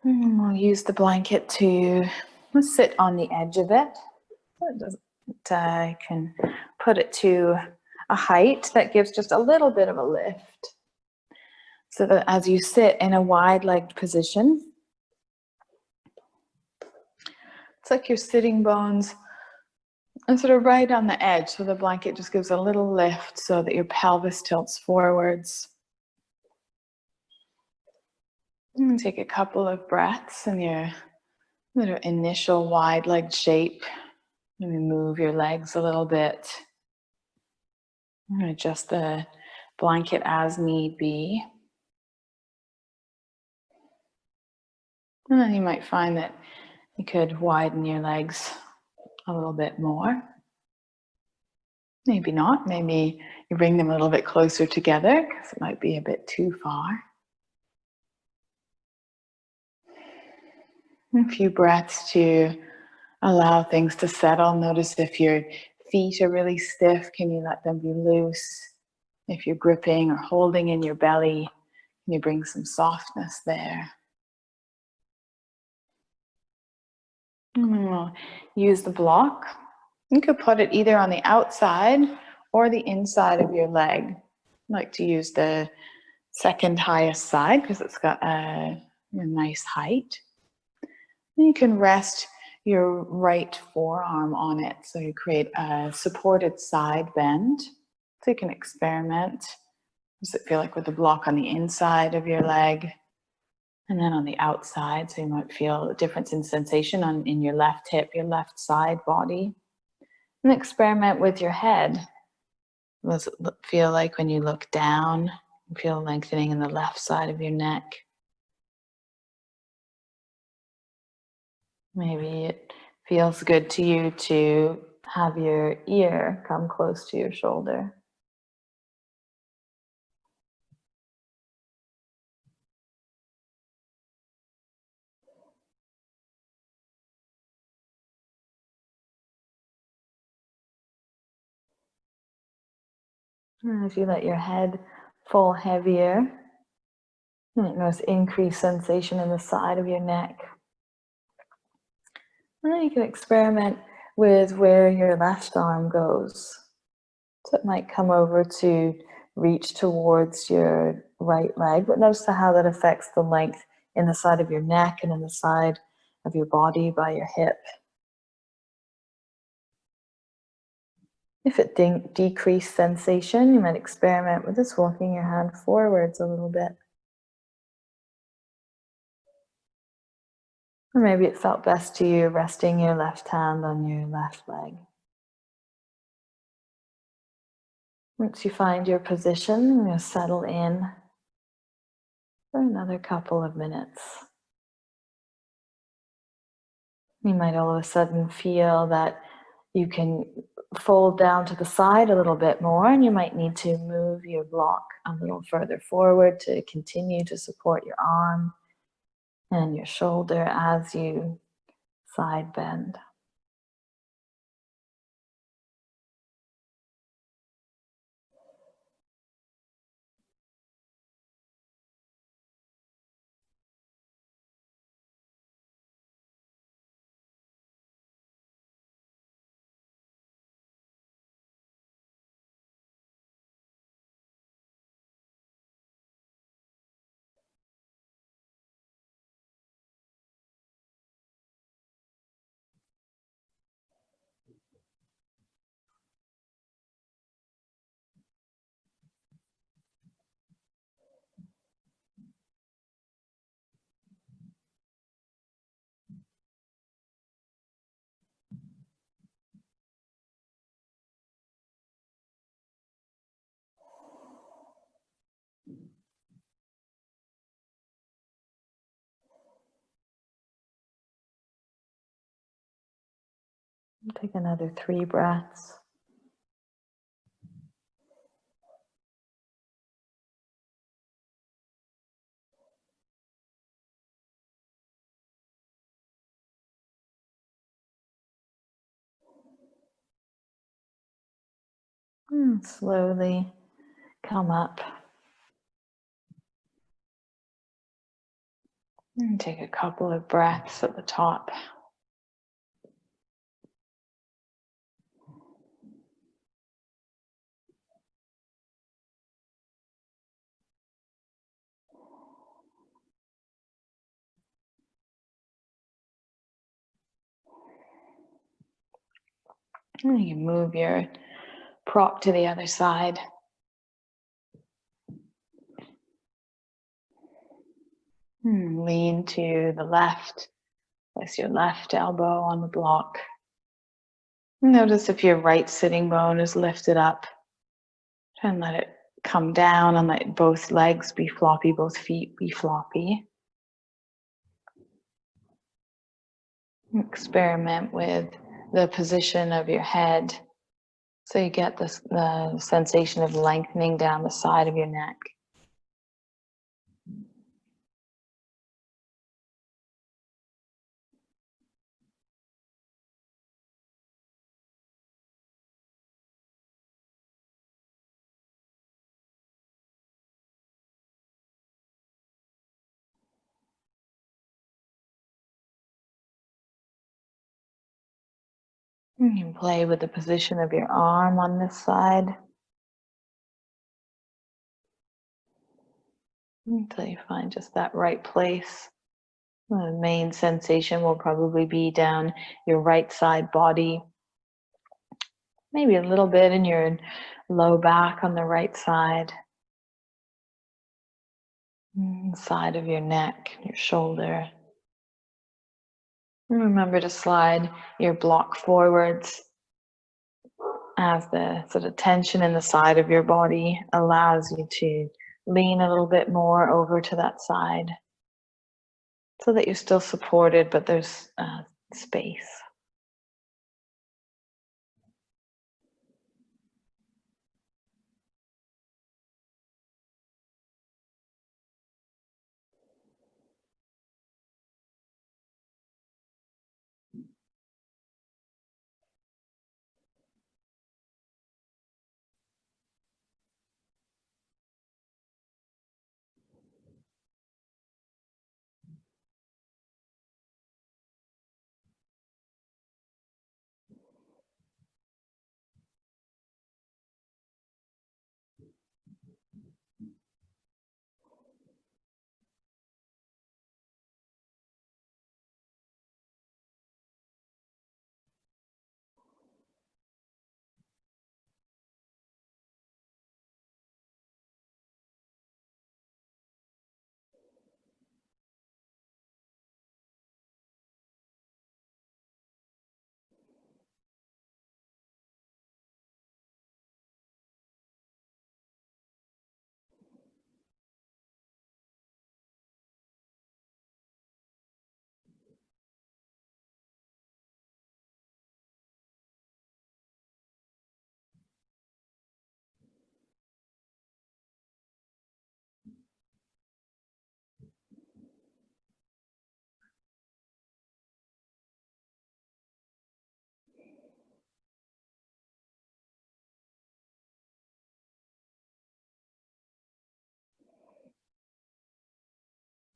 And we'll use the blanket to sit on the edge of it. So it doesn't, can put it to a height that gives just a little bit of a lift. So that as you sit in a wide-legged position, it's like your sitting bones are sort of right on the edge. So the blanket just gives a little lift so that your pelvis tilts forwards. And take a couple of breaths in your little initial wide-legged shape. Maybe move your legs a little bit. And adjust the blanket as need be. And then you might find that you could widen your legs a little bit more. Maybe not. Maybe you bring them a little bit closer together because it might be a bit too far. A few breaths to allow things to settle. Notice if your feet are really stiff, can you let them be loose? If you're gripping or holding in your belly, can you bring some softness there? And we'll use the block. You could put it either on the outside or the inside of your leg. I like to use the second highest side because it's got a nice height. And you can rest your right forearm on it. So you create a supported side bend. So you can experiment. Does it feel like with the block on the inside of your leg? And then on the outside, so you might feel a difference in sensation in your left hip, your left side body. And experiment with your head. What does it feel like when you look down? You feel lengthening in the left side of your neck. Maybe it feels good to you to have your ear come close to your shoulder. And as you let your head fall heavier, you might notice increased sensation in the side of your neck. And then you can experiment with where your left arm goes. So it might come over to reach towards your right leg, but notice how that affects the length in the side of your neck and in the side of your body by your hip. If it decreased sensation, you might experiment with just walking your hand forwards a little bit. Or maybe it felt best to you resting your left hand on your left leg. Once you find your position, you'll settle in for another couple of minutes. You might all of a sudden feel that you can fold down to the side a little bit more, and you might need to move your block a little further forward to continue to support your arm and your shoulder as you side bend. Take another 3 breaths. And slowly come up. And take a couple of breaths at the top. And you move your prop to the other side. Lean to the left. Place your left elbow on the block. Notice if your right sitting bone is lifted up. Try and let it come down and let both legs be floppy, both feet be floppy. Experiment with the position of your head so you get the sensation of lengthening down the side of your neck. You can play with the position of your arm on this side until you find just that right place. The main sensation will probably be down your right side body, maybe a little bit in your low back on the right side, side of your neck, your shoulder. And remember to slide your block forwards as the sort of tension in the side of your body allows you to lean a little bit more over to that side so that you're still supported, but there's space.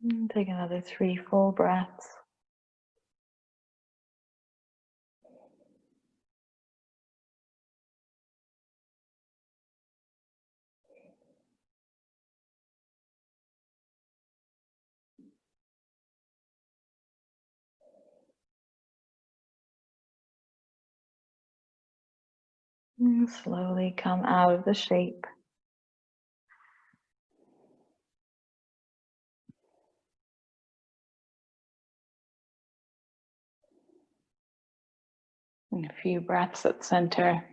And take another 3 full breaths. And slowly come out of the shape. And a few breaths at center.